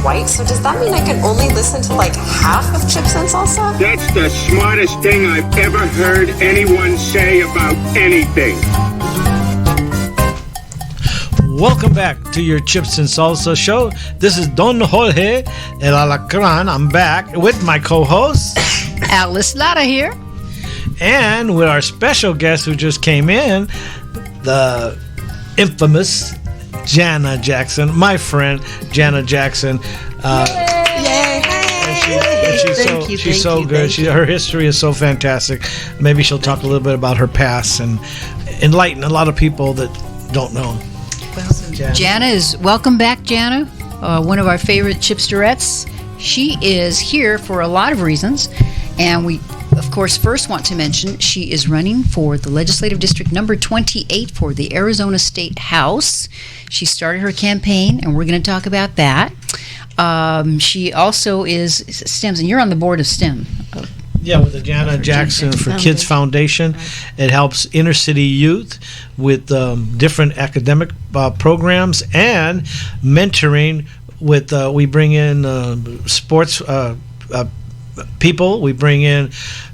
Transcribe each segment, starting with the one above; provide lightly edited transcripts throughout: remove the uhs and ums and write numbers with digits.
white, so does that mean I can only listen to like half of Chips and Salsa? That's the smartest thing I've ever heard anyone say about anything. Welcome back to your Chips and Salsa show. This is Don Jorge El Alacran. I'm back with my co-host Alice Lara here. And with our special guest who just came in, the infamous Jana Jackson, my friend Jana Jackson. Yay! She's so good. Her history is so fantastic. Maybe she'll talk a little bit about her past and enlighten a lot of people that don't know. Jana is welcome back, Jana, one of our favorite chipsterettes. She is here for a lot of reasons, and we, of course, first want to mention she is running for the Legislative District number 28 for the Arizona State House. She started her campaign, and we're going to talk about that. She also is STEMS, and you're on the board of STEM. Yeah, with the Jana Jackson for Kids Foundation. It helps inner city youth with different academic programs and mentoring with, we bring in sports people. We bring in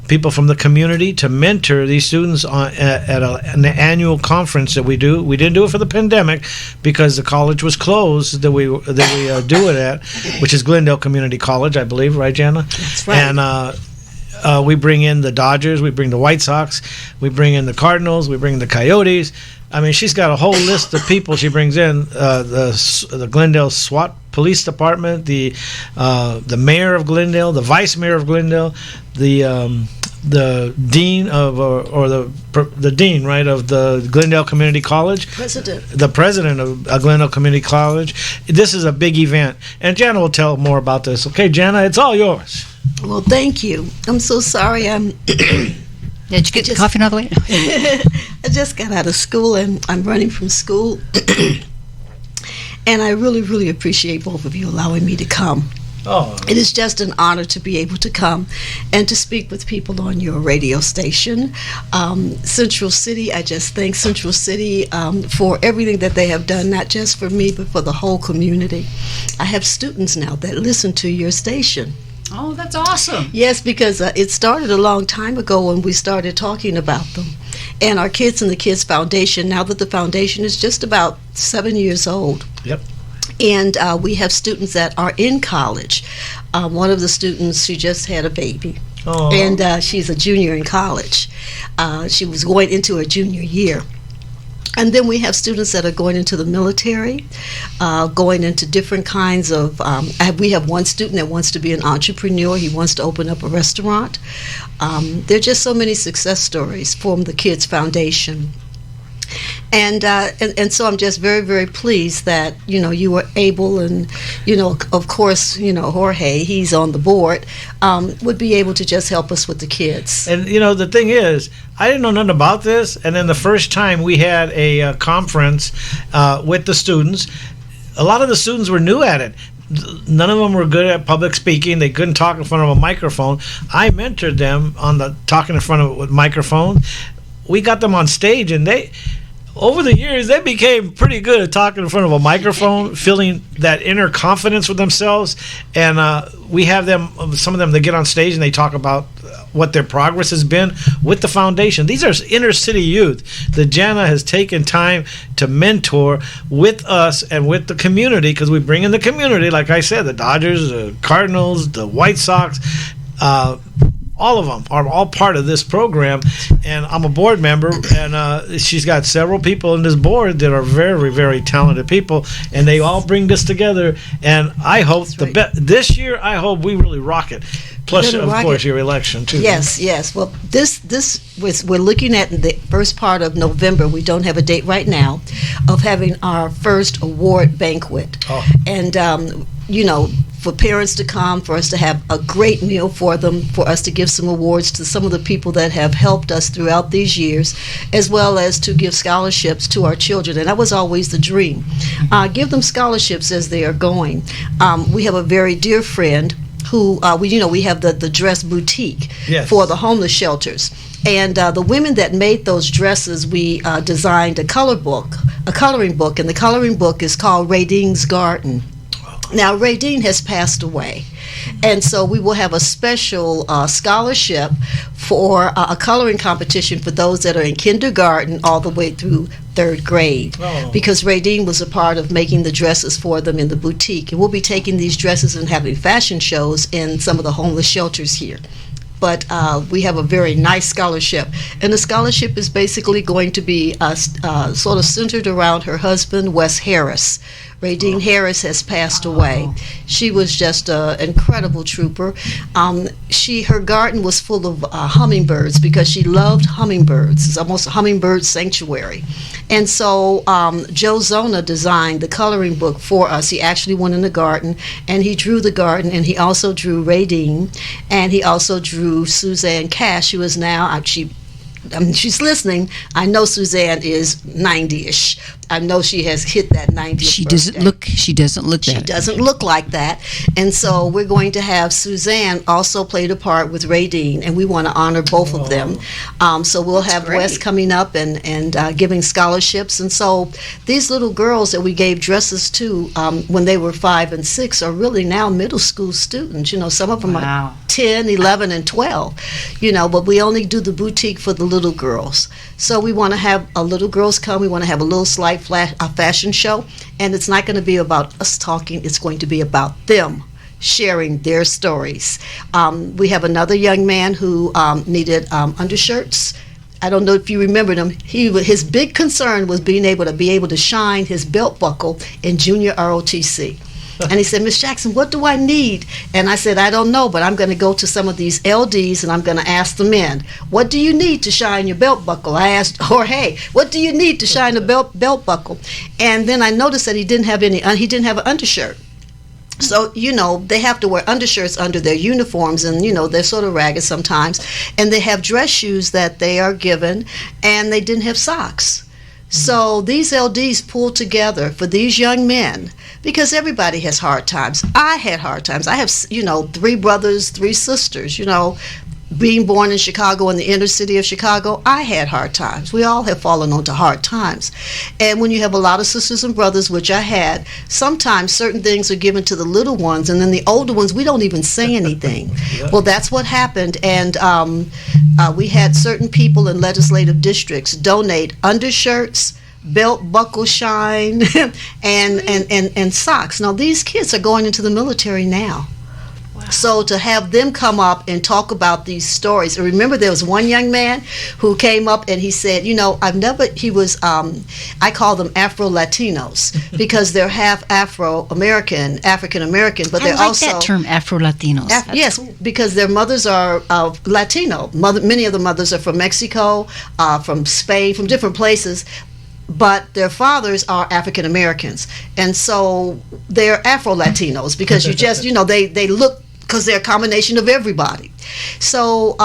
people from the community to mentor these students at an annual conference that we do. We didn't do it for the pandemic because the college was closed that we do it at, which is Glendale Community College, I believe, right, Jana? That's right. And we bring in the Dodgers, we bring the White Sox, we bring in the Cardinals, we bring the Coyotes. I mean, she's got a whole list of people she brings in. The Glendale SWAT Police Department, the mayor of Glendale, the vice mayor of Glendale, the dean of the dean, right, of the Glendale Community College, the president of Glendale Community College. This is a big event, and Jana will tell more about this. Okay, Jana, it's all yours. Well, thank you. I'm so sorry. Did you get the coffee all the way? I just got out of school, and I'm running from school. And I really, really appreciate both of you allowing me to come. Oh. It is just an honor to be able to come and to speak with people on your radio station. Central City, I just thank Central City for everything that they have done, not just for me, but for the whole community. I have students now that listen to your station. Oh, that's awesome. Yes, because it started a long time ago when we started talking about them. And our Kids and the Kids Foundation, now that the foundation is just about 7 years old. Yep. And we have students that are in college. One of the students, she just had a baby. Oh. And she's a junior in college. She was going into her junior year. And then we have students that are going into the military, going into different kinds of, we have one student that wants to be an entrepreneur. He wants to open up a restaurant. There are just so many success stories from the Kids Foundation. And so I'm just very, very pleased that, you were able, and, of course, Jorge, he's on the board, would be able to just help us with the kids. And, the thing is, I didn't know nothing about this. And then the first time we had a conference with the students, a lot of the students were new at it. None of them were good at public speaking. They couldn't talk in front of a microphone. I mentored them on the talking in front of a microphone. We got them on stage, and over the years, they became pretty good at talking in front of a microphone, feeling that inner confidence with themselves. And we have some of them, they get on stage and they talk about what their progress has been with the foundation. These are inner city youth that Jana has taken time to mentor with us and with the community, because we bring in the community, like I said, the Dodgers, the Cardinals, the White Sox, all of them are all part of this program, and I'm a board member, and she's got several people in this board that are very, very talented people, and they all bring this together, and I hope this year, I hope we really rock it. Plus, of course, your election, too. Yes. Well, we're looking at the first part of November. We don't have a date right now of having our first award banquet. Oh. And, for parents to come, for us to have a great meal for them, for us to give some awards to some of the people that have helped us throughout these years, as well as to give scholarships to our children. And that was always the dream. Give them scholarships as they are going. We have a very dear friend who, we have the dress boutique for the homeless shelters. And the women that made those dresses, we designed a coloring book, and the coloring book is called Rading's Garden. Now, Radine has passed away, and so we will have a special scholarship for a coloring competition for those that are in kindergarten all the way through third grade, because Radine was a part of making the dresses for them in the boutique. And we'll be taking these dresses and having fashion shows in some of the homeless shelters here. But we have a very nice scholarship. And the scholarship is basically going to be sort of centered around her husband, Wes Harris. Radine Harris has passed away. She was just an incredible trooper. Her garden was full of hummingbirds because she loved hummingbirds. It's almost a hummingbird sanctuary. And so Joe Zona designed the coloring book for us. He actually went in the garden, and he drew the garden, and he also drew Radine, and he also drew Suzanne Cash, who is now, she's listening. I know Suzanne is 90-ish. I know she has hit that 90th She birthday. doesn't look. She doesn't look that. She doesn't look like that. And so we're going to have Suzanne also played a part with Radine, and we want to honor both of them. So we'll have great. Wes coming up and giving scholarships. And so these little girls that we gave dresses to when they were 5 and 6 are really now middle school students. You know, some of them Wow. are 10, 11, and 12. You know, but we only do the boutique for the little girls. So we want to have little girls come. We want to have a little slight fashion show, and it's not going to be about us talking. It's going to be about them sharing their stories. We have another young man who needed undershirts. I don't know if you remember him. His big concern was being able to shine his belt buckle in junior ROTC. And he said, Miss Jackson, what do I need? And I said, I don't know, but I'm going to go to some of these LDs and I'm going to ask the men, what do you need to shine your belt buckle? I asked Jorge, what do you need to shine a belt buckle? And then I noticed that he didn't have an undershirt. So, you know, they have to wear undershirts under their uniforms, and, you know, they're sort of ragged sometimes. And they have dress shoes that they are given, and they didn't have socks. So these LDs pulled together for these young men, because everybody has hard times. I had hard times. I have, 3 brothers, 3 sisters, being born in Chicago, in the inner city of Chicago. I had hard times. We all have fallen onto hard times. And when you have a lot of sisters and brothers, which I had, sometimes certain things are given to the little ones, and then the older ones, we don't even say anything. Well, that's what happened. And we had certain people in legislative districts donate undershirts, belt buckle shine, and socks. Now, these kids are going into the military now. So to have them come up and talk about these stories, and remember there was one young man who came up and he said, I call them Afro-Latinos because they're half African-American, but they're also... I like that term, Afro-Latinos. Yes, because their mothers are Latino. Many of the mothers are from Mexico, from Spain, from different places. But their fathers are African Americans, and so they're Afro-Latinos because you just, they look, because they're a combination of everybody. So,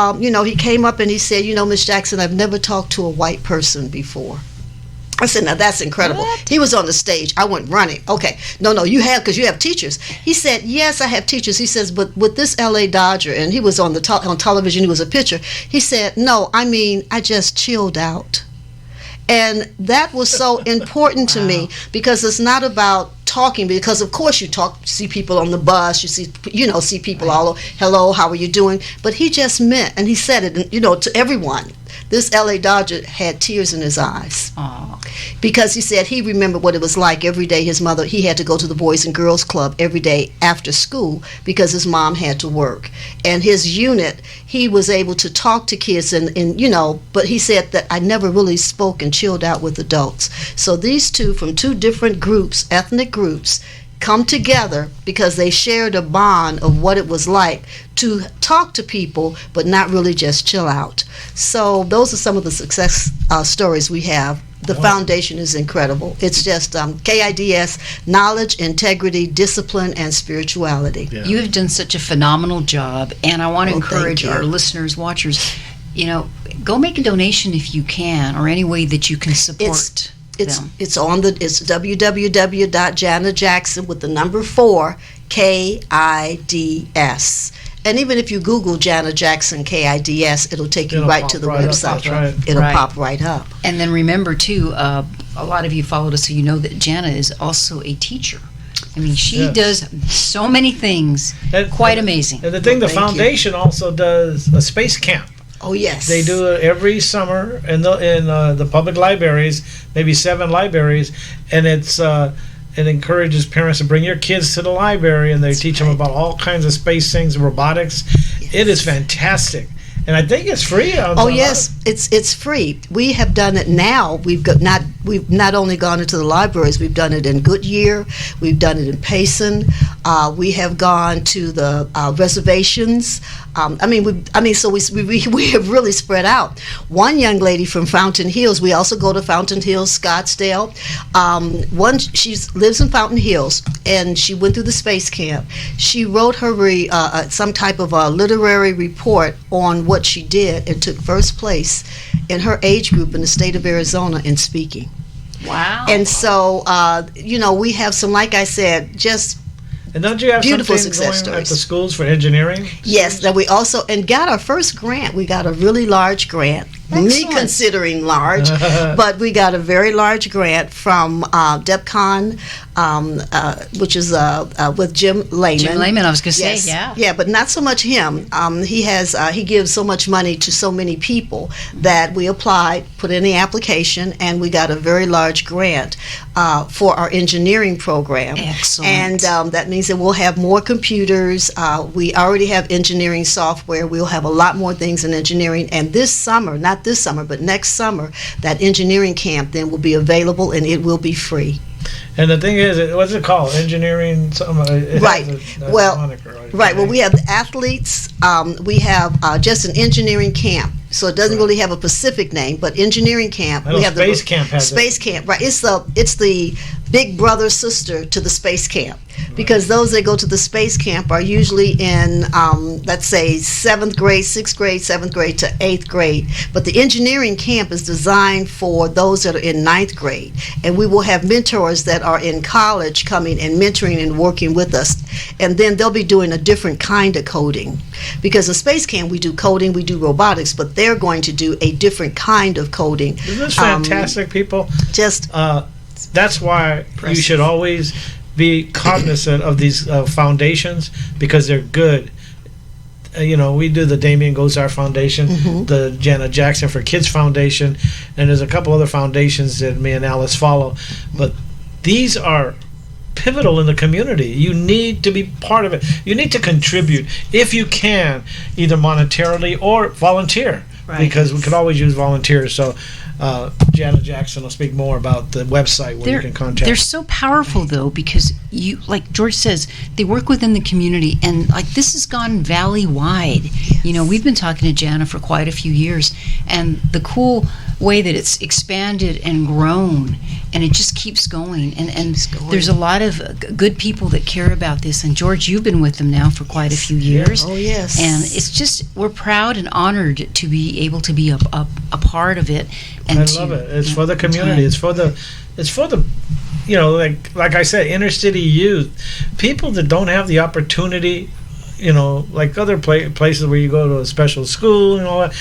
he came up and he said, Miss Jackson, I've never talked to a white person before. I said, now that's incredible. What? He was on the stage. I went running. Okay, no, you have, because you have teachers. He said, yes, I have teachers. He says, but with this LA Dodger, and he was on television, he was a pitcher. He said, no, I just chilled out. And that was so important to me, because it's not about talking, because of course you see people on the bus, you see people all over, hello, how are you doing? But he just meant, and he said it, to everyone. This LA Dodger had tears in his eyes. Aww. Because he said he remembered what it was like every day. He had to go to the Boys and Girls Club every day after school because his mom had to work. And his unit, he was able to talk to kids but he said that I never really spoke and chilled out with adults. So these two from 2 different groups, ethnic groups, come together because they shared a bond of what it was like to talk to people but not really just chill out. So those are some of the success stories we have. The foundation is incredible. It's just KIDS, knowledge, integrity, discipline, and spirituality. Yeah. You have done such a phenomenal job, and I want to encourage our listeners, watchers, go make a donation if you can, or any way that you can support them. It's www.janajackson with the number 4 KIDS. And even if you Google Jana Jackson KIDS, it'll take you right to the website. It'll pop right up. And then remember too, a lot of you followed us, so you know that Jana is also a teacher. I mean, she Yes. does so many things. Quite amazing. And the thing, the Thank you. foundation also does a space camp. Oh, yes. They do it every summer in the public libraries, maybe 7 libraries, and it encourages parents to bring your kids to the library, and they teach them about all kinds of space things, robotics. Yes. It is fantastic, and I think it's free. Oh yes, it's free. We have done it now. We've not only gone into the libraries. We've done it in Goodyear. We've done it in Payson. We have gone to the reservations. So we have really spread out. One young lady from Fountain Hills. We also go to Fountain Hills, Scottsdale. She lives in Fountain Hills, and she went through the space camp. She wrote her some type of a literary report on what she did and took first place in her age group in the state of Arizona in speaking. Wow. And so, we have some, like I said, just And don't you have beautiful something success going at stories. the schools for engineering? Yes, that we also, and got our first grant. We got a really large grant. Me Excellent. considering large, but we got a very large grant from DEPCON, which is with Jim Lehman. Jim Lehman, I was going to Yes. say, yeah. Yeah, but not so much him. He gives so much money to so many people that we applied, put in the application, and we got a very large grant for our engineering program. Excellent. And that means that we'll have more computers. We already have engineering software. We'll have a lot more things in engineering. And this summer, not this summer, but next summer, that engineering camp then will be available, and it will be free. And the thing is, what's it called? Engineering? Right. Well, moniker, right? Right. Well, we have the athletes. We have just an engineering camp, so it doesn't really have a specific name. But engineering camp. I know We have Space Camp has space camp. Right. It's the big brother sister to the space camp, because those that go to the space camp are usually in let's say 7th grade, 6th grade, 7th grade to 8th grade. But the engineering camp is designed for those that are in 9th grade, and we will have mentors that are in college coming and mentoring and working with us, and then they'll be doing a different kind of coding, because in space camp we do coding, we do robotics, but they're going to do a different kind of coding. Isn't this fantastic, people? Just That's why you should always be cognizant of these foundations, because they're good. We do the Damien Gozar Foundation, the Jana Jackson for Kids Foundation, and there's a couple other foundations that me and Alice follow. But these are pivotal in the community. You need to be part of it. You need to contribute if you can, either monetarily or volunteer, because we could always use volunteers. So Jana Jackson will speak more about the website where you can contact. They're so powerful, though, because like George says, they work within the community, and like this has gone valley-wide. We've been talking to Jana for quite a few years, and the cool way that it's expanded and grown, and it just keeps going. And there's a lot of good people that care about this. And George, you've been with them now for quite a few years. Oh yes. And it's just, we're proud and honored to be able to be a part of it. And I love it. It's for the community. It's for the like I said, inner city youth, people that don't have the opportunity, like other places where you go to a special school and all that.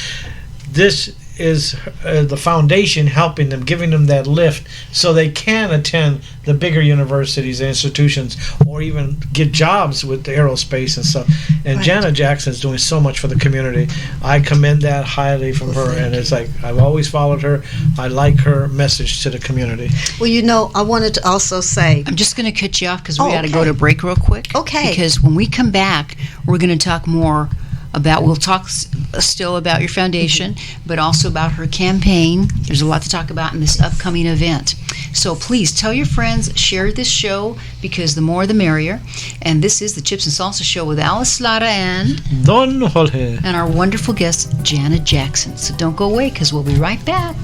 This is the foundation helping them, giving them that lift so they can attend the bigger universities and institutions, or even get jobs with the aerospace and stuff. And Jana Jackson is doing so much for the community. I commend that highly from her, and it's like I've always followed her. I like her message to the community. Well, I wanted to also say, I'm just going to cut you off because we Oh, got to okay. go to break real quick. Okay. Because when we come back, we're going to talk more about, we'll talk still about your foundation, but also about her campaign. There's a lot to talk about in this upcoming event. So please tell your friends, share this show, because the more the merrier. And this is the Chips and Salsa Show with Alice Lara and Don Jorge. our wonderful guest, Jana Jackson. So don't go away, because we'll be right back.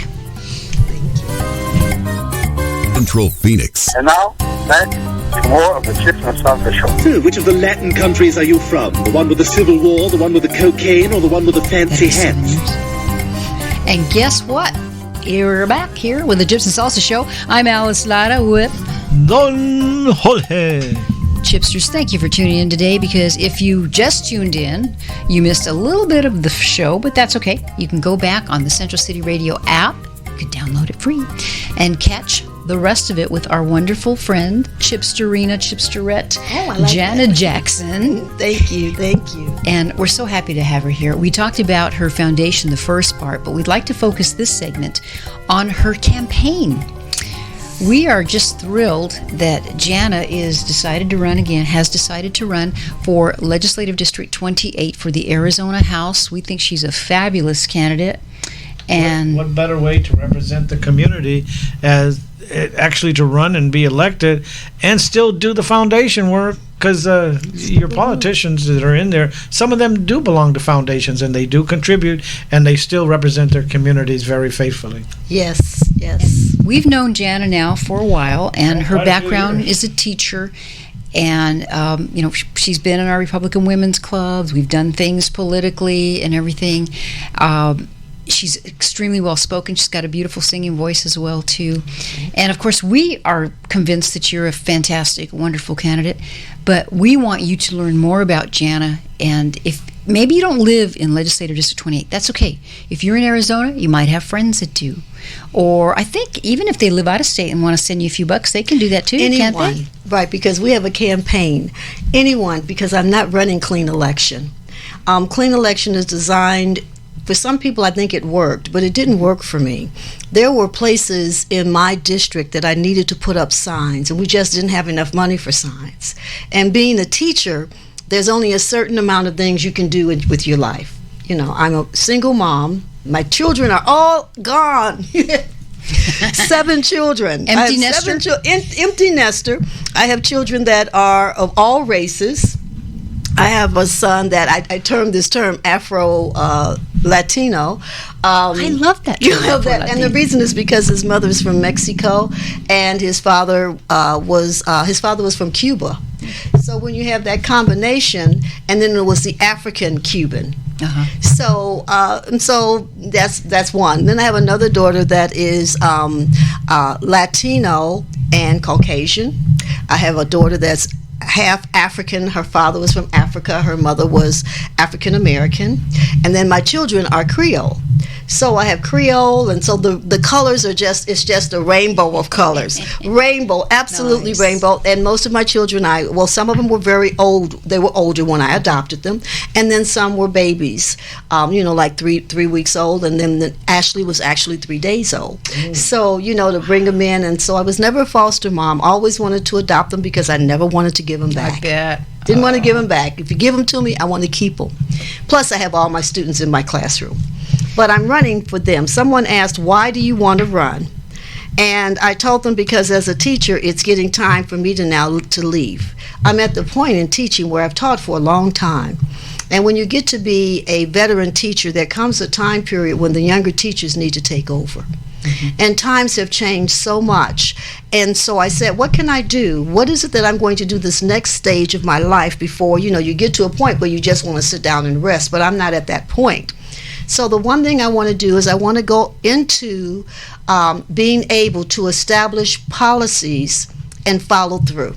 Central Phoenix. And now, back to more of the Chips and Salsa Show. So, which of the Latin countries are you from? The one with the Civil War, the one with the cocaine, or the one with the fancy hats? And guess what? We're back here with the Chips and Salsa Show. I'm Alice Lara with Don Jorge. Chipsters. Thank you for tuning in today, because if you just tuned in, you missed a little bit of the show, but that's okay. You can go back on the Central City Radio app. You can download it free and catch the rest of it with our wonderful friend, Chipsterette, I like Jana Jackson. Thank you. And we're so happy to have her here. We talked about her foundation, the first part, but we'd like to focus this segment on her campaign. We are just thrilled that Jana has decided to run for Legislative District 28 for the Arizona House. We think she's a fabulous candidate. And what better way to represent the community as actually to run and be elected and still do the foundation work, because your politicians that are in there, some of them do belong to foundations and they do contribute and they still represent their communities very faithfully. Yes. we've known Jana now for a while, and her Quite a few background years. is a teacher. And, she's been in our Republican women's clubs. We've done things politically and everything. She's extremely well spoken. She's got a beautiful singing voice as well, too. And, of course, we are convinced that you're a fantastic, wonderful candidate. But we want you to learn more about Jana. And if maybe you don't live in Legislative District 28, that's okay. If you're in Arizona, you might have friends that do. Or I think even if they live out of state and want to send you a few bucks, they can do that too, can't they? Anyone, right, because we have a campaign. Anyone, because I'm not running clean election. Clean election is designed, for some people I think it worked, but it didn't work for me. There were places in my district that I needed to put up signs, and we just didn't have enough money for signs. And being a teacher, there's only a certain amount of things you can do with your life. You know, I'm a single mom. My children are all gone. 7 children. Empty nester? Empty nester. I have children that are of all races. I have a son that I termed this term Afro Latino. I love that. You know that, and the reason is because his mother is from Mexico, and his father was from Cuba. So when you have that combination, and then there was the African Cuban. Uh-huh. So that's one. Then I have another daughter that is Latino and Caucasian. I have a daughter that's half African. Her father was from Africa. Her mother was African American. And then my children are Creole. So I have Creole, and so the colors are it's just a rainbow of colors. Rainbow, absolutely Nice. rainbow. And most of my children, some of them were very old. They were older when I adopted them. And then some were babies, like three weeks old. And then Ashley was actually 3 days old. So, to bring them in. And so I was never a foster mom. Always wanted to adopt them because I never wanted to give them back. I bet. Didn't want to give them back. If you give them to me, I want to keep them. Plus, I have all my students in my classroom. But I'm running for them. Someone asked, why do you want to run? And I told them because as a teacher, it's getting time for me to leave. I'm at the point in teaching where I've taught for a long time. And when you get to be a veteran teacher, there comes a time period when the younger teachers need to take over. Mm-hmm. And times have changed so much. And so I said, what can I do? What is it that I'm going to do this next stage of my life before, you get to a point where you just want to sit down and rest, but I'm not at that point. So the one thing I want to do is I want to go into being able to establish policies and follow through.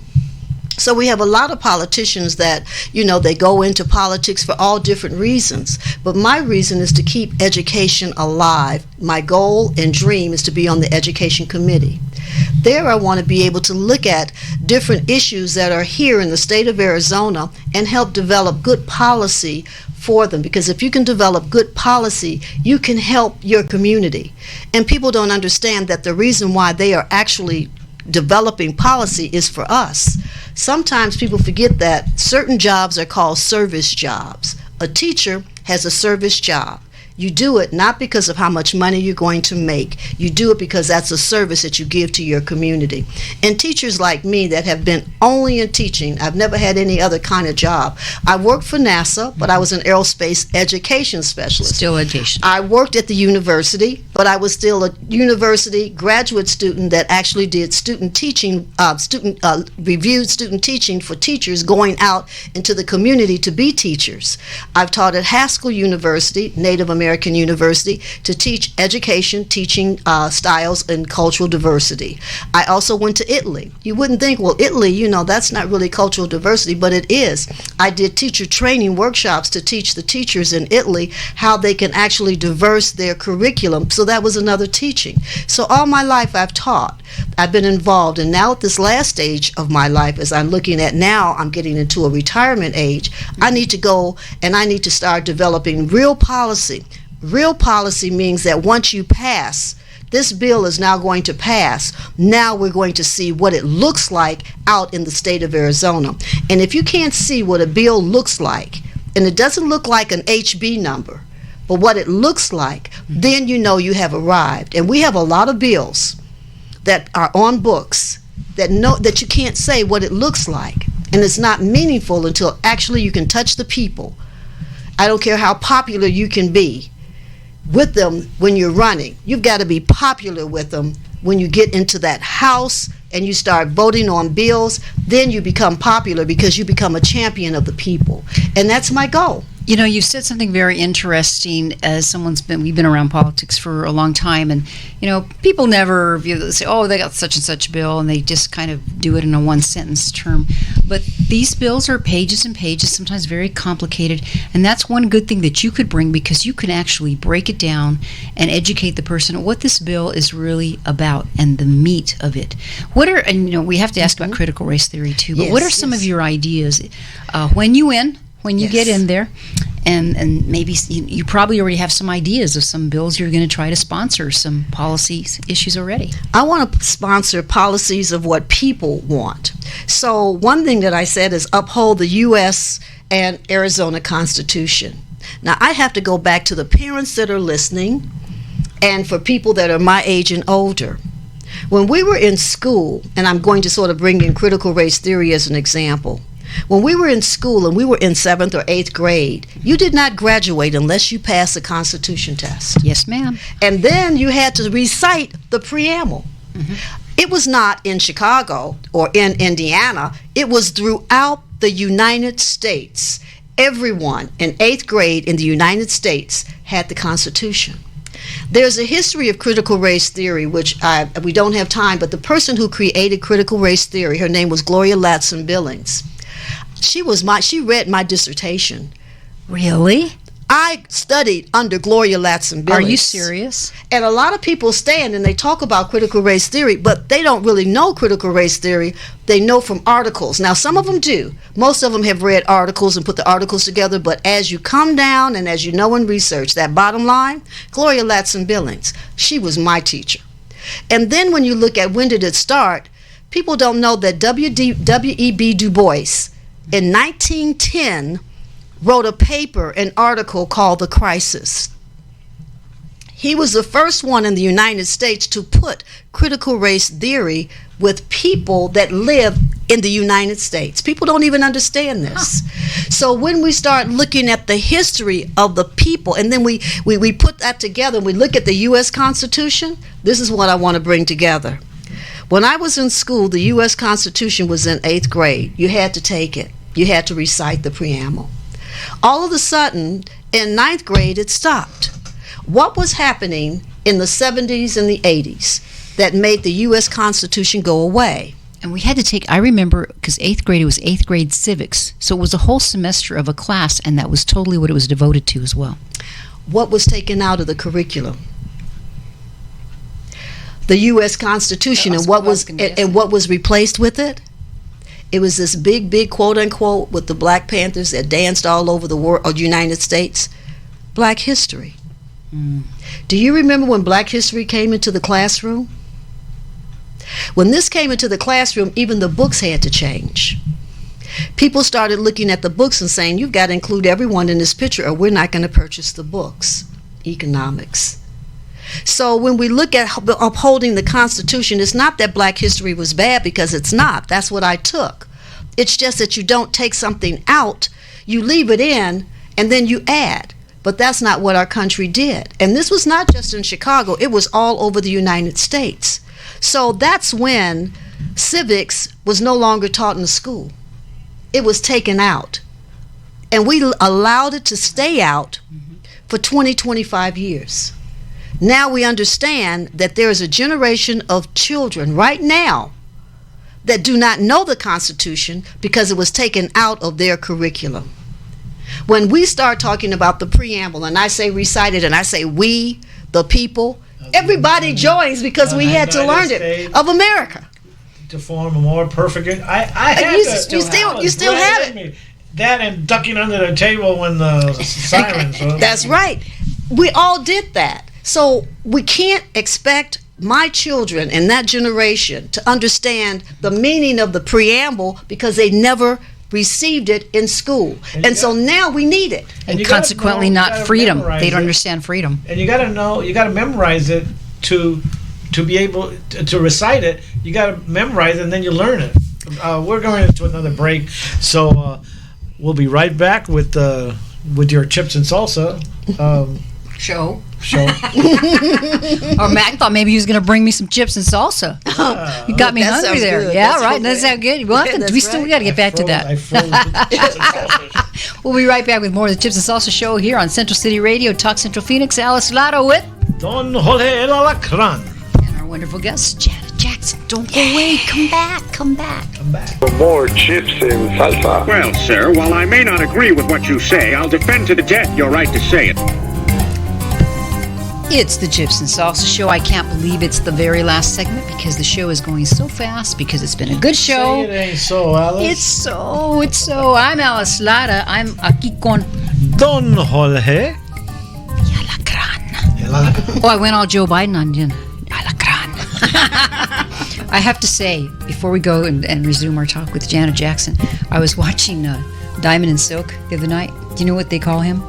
So we have a lot of politicians that, they go into politics for all different reasons. But my reason is to keep education alive. My goal and dream is to be on the education committee. There I want to be able to look at different issues that are here in the state of Arizona and help develop good policy for them. Because if you can develop good policy, you can help your community. And people don't understand that the reason why they are actually developing policy is for us. Sometimes people forget that certain jobs are called service jobs. A teacher has a service job. You do it not because of how much money you're going to make. You do it because that's a service that you give to your community. And teachers like me that have been only in teaching, I've never had any other kind of job. I worked for NASA, but I was an aerospace education specialist. Still education. I worked at the university, but I was still a university graduate student that actually did student teaching, reviewed student teaching for teachers going out into the community to be teachers. I've taught at Haskell University, Native American University, to teach education, teaching styles, and cultural diversity. I also went to Italy. You wouldn't think, well, Italy, that's not really cultural diversity, but it is. I did teacher training workshops to teach the teachers in Italy how they can actually diverse their curriculum so that was another teaching. So all my life I've taught. I've been involved. And now at this last stage of my life, as I'm looking at now, I'm getting into a retirement age. I need to go and I need to start developing real policy. Real policy means that once you pass, this bill is now going to pass. Now we're going to see what it looks like out in the state of Arizona. And if you can't see what a bill looks like, and it doesn't look like an HB number, but what it looks like, then you know you have arrived. And we have a lot of bills that are on books that you can't say what it looks like. And it's not meaningful until actually you can touch the people. I don't care how popular you can be with them when you're running. You've got to be popular with them when you get into that house and you start voting on bills. Then you become popular because you become a champion of the people. And that's my goal. You know, you said something very interesting. As we've been around politics for a long time, and you know, people never say, "Oh, they got such and such bill," and they just kind of do it in a one-sentence term. But these bills are pages and pages, sometimes very complicated, and that's one good thing that you could bring, because you can actually break it down and educate the person on what this bill is really about and the meat of it. And you know, we have to ask about critical race theory too. But what are some of your ideas when you get in there, and maybe you probably already have some ideas of some bills you're going to try to sponsor, some policy issues already. I want to sponsor policies of what people want. So one thing that I said is uphold the U.S. and Arizona Constitution. Now I have to go back to the parents that are listening and for people that are my age and older. When we were in school, and I'm going to sort of bring in critical race theory as an example, when we were in school and we were in 7th or 8th grade, you did not graduate unless you passed the Constitution test. Yes, ma'am. And then you had to recite the preamble. It was not in Chicago or in Indiana. It was throughout the United States. Everyone in 8th grade in the United States had the Constitution. There's a history of critical race theory, which we don't have time, but the person who created critical race theory, her name was Gloria Ladson-Billings. She read my dissertation. Really? I studied under Gloria Ladson-Billings. Are you serious? And a lot of people stand and they talk about critical race theory, but they don't really know critical race theory. They know from articles. Now, some of them do. Most of them have read articles and put the articles together, but as you come down and as you know in research, that bottom line, Gloria Ladson-Billings, she was my teacher. And then when you look at when did it start, people don't know that W.E.B. Du Bois in 1910 wrote a paper, an article called The Crisis. He was the first one in the United States to put critical race theory with people that live in the United States. People don't even understand this. So when we start looking at the history of the people, and then we put that together, and we look at the U.S. Constitution, this is what I want to bring together. When I was in school, the U.S. Constitution was in 8th grade. You had to take it. You had to recite the preamble. All of a sudden, in 9th grade, it stopped. What was happening in the 70s and the 80s that made the U.S. Constitution go away? And we had to take, I remember, because 8th grade, it was 8th grade civics. So it was a whole semester of a class, and that was totally what it was devoted to as well. What was taken out of the curriculum? The U.S. Constitution, and what was replaced with it? It was this big, quote unquote, with the Black Panthers that danced all over the world, or United States, Black history. Do you remember when Black history came into the classroom? When this came into the classroom, even the books had to change. People started looking at the books and saying, you've got to include everyone in this picture or we're not going to purchase the books. Economics. So when we look at upholding the Constitution, it's not that Black history was bad, because it's not. That's what I took. It's just that you don't take something out, you leave it in, and then you add. But that's not what our country did. And this was not just in Chicago, it was all over the United States. So that's when civics was no longer taught in the school. It was taken out. And we allowed it to stay out for 25 years. Now we understand that there is a generation of children right now that do not know the Constitution because it was taken out of their curriculum. When we start talking about the preamble, and I say recite it, and I say we, the people, Everybody joins because we had to learn it of America. To form a more perfect. I had you to, you still have it. That and ducking under the table when the sirens. That's right. We all did that. So we can't expect my children and that generation to understand the meaning of the preamble because they never received it in school. And so now we need it. And consequently not freedom. They don't understand freedom. And you got to memorize it to be able to recite it. You got to memorize it and then you learn it. We're going into another break. So we'll be right back with your chips and salsa show. Or Mac thought maybe he was going to bring me some chips and salsa. You got me hungry there. Good. Yeah, right. That sounds good. Well, we got to get back to that. We'll be right back with more of the Chips and Salsa show here on Central City Radio, Talk Central Phoenix. Alice Lara with Don Jorge El Alacran. And our wonderful guest, Jana Jackson. Don't go away. Come back. Come back. For more chips and salsa. Well, sir, while I may not agree with what you say, I'll defend to the death your right to say it. It's the Chips and Salsa show. I can't believe it's the very last segment because the show is going so fast because it's been a good show. Say it ain't so, Alice. It's so. I'm Alice Lara. I'm aquí con Don Jorge. Alacran. Oh, I went all Joe Biden on Jana. Alacran. I have to say, before we go and resume our talk with Jana Jackson, I was watching Diamond and Silk the other night. Do you know what they call him?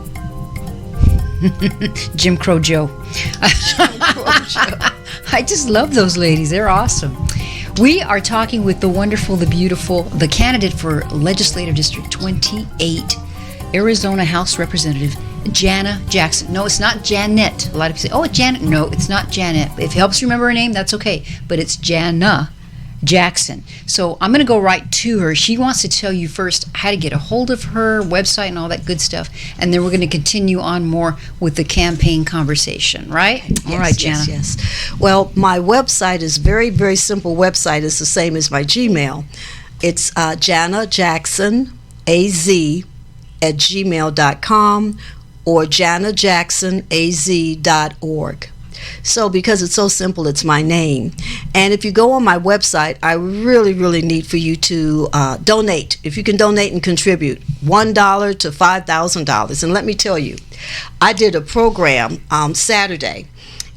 Jim Crow Joe. I just love those ladies. They're awesome. We are talking with the wonderful, the beautiful, the candidate for Legislative District 28, Arizona House Representative, Jana Jackson. No, it's not Janet. A lot of people say, oh, it's Janet. No, it's not Janet. If it helps you remember her name, that's okay. But it's Jana Jackson. So I'm going to go right to her. She wants to tell you first how to get a hold of her website and all that good stuff. And then we're going to continue on more with the campaign conversation, right? Yes, all right, Jana. Yes. Well, my website is very, very simple website. It's the same as my Gmail. It's Jana Jackson AZ at gmail.com or janajacksonaz.org. So because it's so simple, it's my name. And if you go on my website, I really, really need for you to donate. If you can donate and contribute $1 to $5,000. And let me tell you, I did a program Saturday.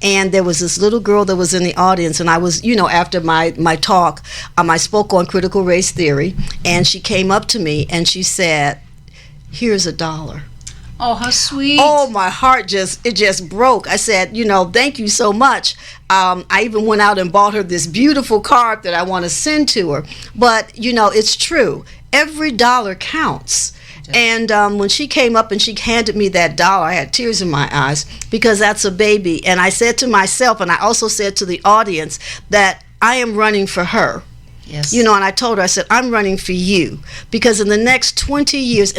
And there was this little girl that was in the audience, and I was, after my talk, I spoke on critical race theory, and she came up to me and she said, "Here's $1." Oh, how sweet. Oh, my heart just broke. I said, thank you so much. I even went out and bought her this beautiful card that I want to send to her. But, it's true. Every dollar counts. And when she came up and she handed me that $1, I had tears in my eyes because that's a baby. And I said to myself, and I also said to the audience, that I am running for her. Yes. And I told her, I said, I'm running for you because in the next 20 years,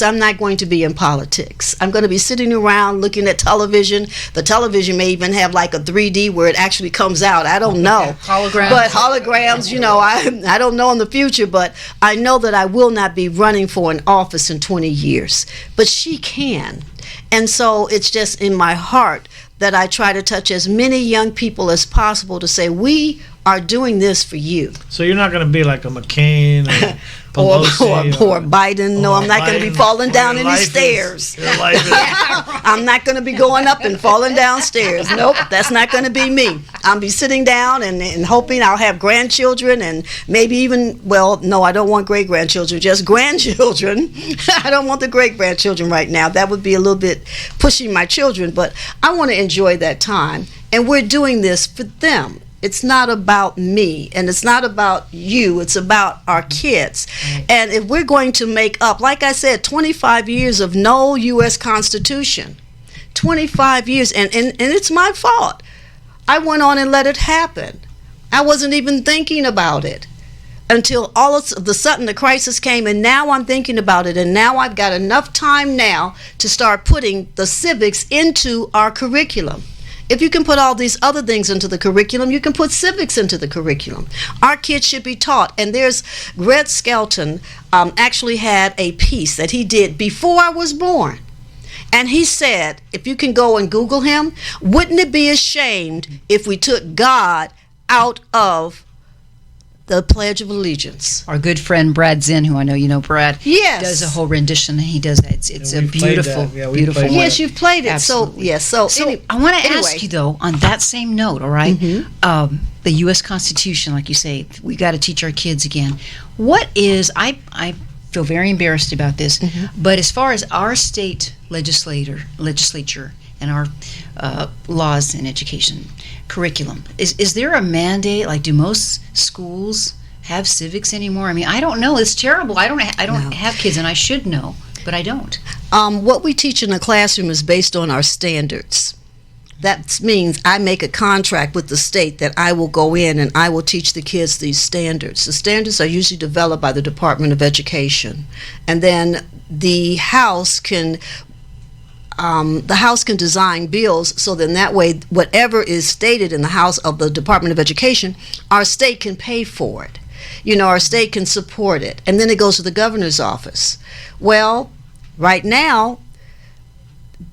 I'm not going to be in politics. I'm going to be sitting around looking at television. The television may even have like a 3D where it actually comes out. I don't know. Holograms. But holograms, I don't know in the future, but I know that I will not be running for an office in 20 years. But she can. And so it's just in my heart that I try to touch as many young people as possible to say, we are doing this for you. So you're not going to be like a McCain or Pelosi or Biden. No, I'm not going to be falling down any stairs. I'm not going to be going up and falling down stairs. Nope, that's not going to be me. I'll be sitting down and hoping I'll have grandchildren and maybe even, no, I don't want great-grandchildren, just grandchildren. I don't want the great-grandchildren right now. That would be a little bit pushing my children, but I want to enjoy that time. And we're doing this for them. It's not about me, and it's not about you. It's about our kids. Right. And if we're going to make up, like I said, 25 years of no U.S. Constitution, 25 years, and it's my fault. I went on and let it happen. I wasn't even thinking about it until all of the sudden the crisis came, and now I'm thinking about it, and now I've got enough time now to start putting the civics into our curriculum. If you can put all these other things into the curriculum, you can put civics into the curriculum. Our kids should be taught. And there's Red Skelton actually had a piece that he did before I was born. And he said, if you can go and Google him, wouldn't it be ashamed if we took God out of the Pledge of Allegiance? Our good friend Brad Zinn, who I know you know, Brad, Yes. does a whole rendition. He does that. It's a we've played beautiful, that. Yeah, we beautiful. played one. Yes, you've played it. Absolutely. So, yes. So, I want to anyway. ask you, though, on that same note, all right? The U.S. Constitution, like you say, we got to teach our kids again. What is, I feel very embarrassed about this, but as far as our state legislature and our laws in education curriculum, is there a mandate? Like, do most schools have civics anymore? I mean, I don't know. It's terrible. I don't have kids, and I should know, but I don't. What we teach in the classroom is based on our standards. That means I make a contract with the state that I will go in and I will teach the kids these standards. The standards are usually developed by the Department of Education, and then the House can design bills, so then that way whatever is stated in the House of the Department of Education, our state can pay for it. You know, our state can support it, and then it goes to the governor's office. Well, right now,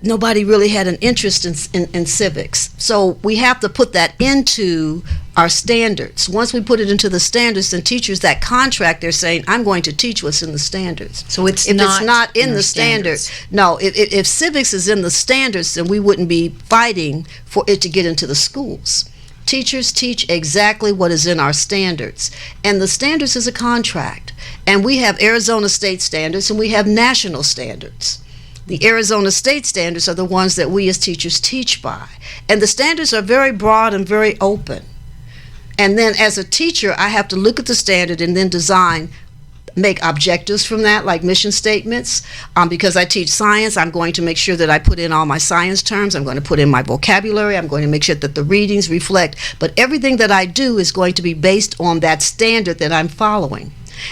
nobody really had an interest in civics. So we have to put that into our standards. Once we put it into the standards, then teachers, that contract, they're saying, I'm going to teach what's in the standards. So if it's not in the standards, no, if civics is in the standards, then we wouldn't be fighting for it to get into the schools. Teachers teach exactly what is in our standards. And the standards is a contract. And we have Arizona state standards and we have national standards. The Arizona state standards are the ones that we as teachers teach by. And the standards are very broad and very open. And then as a teacher, I have to look at the standard and then make objectives from that, like mission statements. Because I teach science, I'm going to make sure that I put in all my science terms. I'm going to put in my vocabulary. I'm going to make sure that the readings reflect. But everything that I do is going to be based on that standard that I'm following.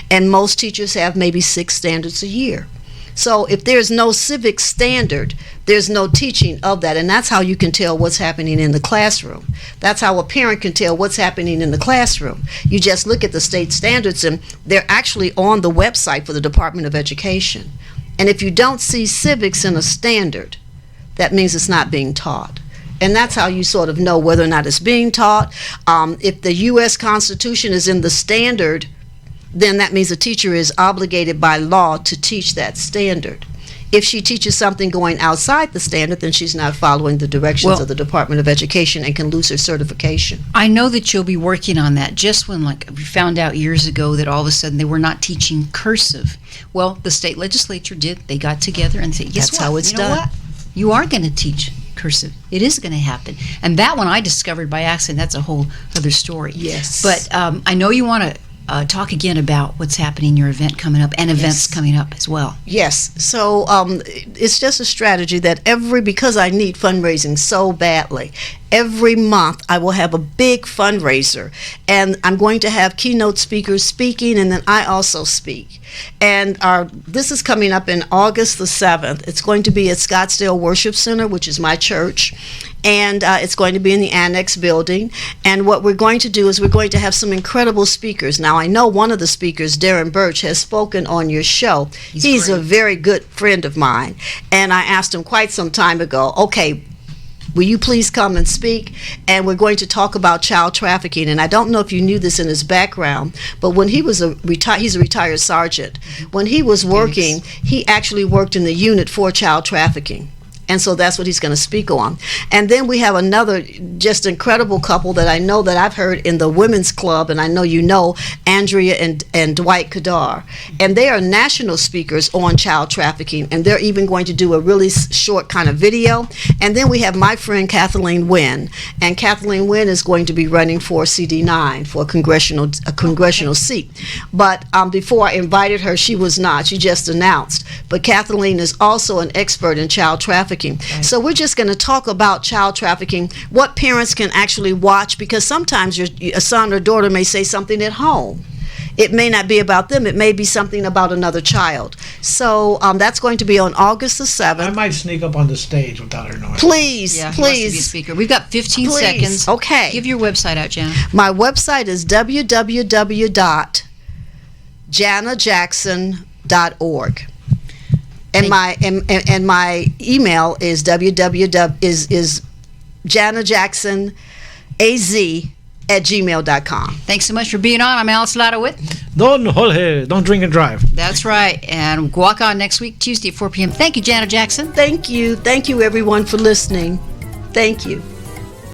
And most teachers have maybe 6 standards a year. So if there's no civic standard, there's no teaching of that. And that's how you can tell what's happening in the classroom. That's how a parent can tell what's happening in the classroom. You just look at the state standards, and they're actually on the website for the Department of Education. And if you don't see civics in a standard, that means it's not being taught. And that's how you sort of know whether or not it's being taught. If the U.S. Constitution is in the standard, then that means a teacher is obligated by law to teach that standard. If she teaches something going outside the standard, then she's not following the directions of the Department of Education and can lose her certification. I know that you'll be working on that. Just when, like, we found out years ago that all of a sudden they were not teaching cursive. Well, the state legislature did. They got together and said, guess That's what? how it's you know done. What? You are going to teach cursive. It is going to happen. And that one I discovered by accident. That's a whole other story. Yes. But I know you want to talk again about what's happening, your event coming up, and events coming up as well. Yes. So it's just a strategy that because I need fundraising so badly, every month I will have a big fundraiser, and I'm going to have keynote speakers speaking, and then I also speak. And this is coming up in August the 7th. It's going to be at Scottsdale Worship Center, which is my church, and it's going to be in the Annex building. And what we're going to do is we're going to have some incredible speakers. Now, I know one of the speakers, Darren Birch, has spoken on your show. He's a very good friend of mine, and I asked him quite some time ago, okay, will you please come and speak? And we're going to talk about child trafficking. And I don't know if you knew this in his background, but when he was he's a retired sergeant. When he was working, he actually worked in the unit for child trafficking. And so that's what he's going to speak on. And then we have another just incredible couple that I know that I've heard in the women's club, and I know you know, Andrea and Dwight Kadar. And they are national speakers on child trafficking, and they're even going to do a really short kind of video. And then we have my friend Kathleen Wynn, and Kathleen Wynn is going to be running for CD9 for a congressional seat. But before I invited her, she was not. She just announced. But Kathleen is also an expert in child trafficking. Right. So we're just going to talk about child trafficking, what parents can actually watch, because sometimes your son or daughter may say something at home. It may not be about them. It may be something about another child. So that's going to be on August the 7th. I might sneak up on the stage without her knowing. Please, Yeah, he wants to be a please. speaker. We've got 15 seconds. Okay. Give your website out, Jana. My website is www.janajackson.org. And my email is is Jana Jackson az@gmail.com. Thanks so much for being on. I'm Alice Ladowit. Don't drink and drive. That's right. And walk on next week, Tuesday at 4 p.m. Thank you, Jana Jackson. Thank you. Thank you, everyone, for listening. Thank you.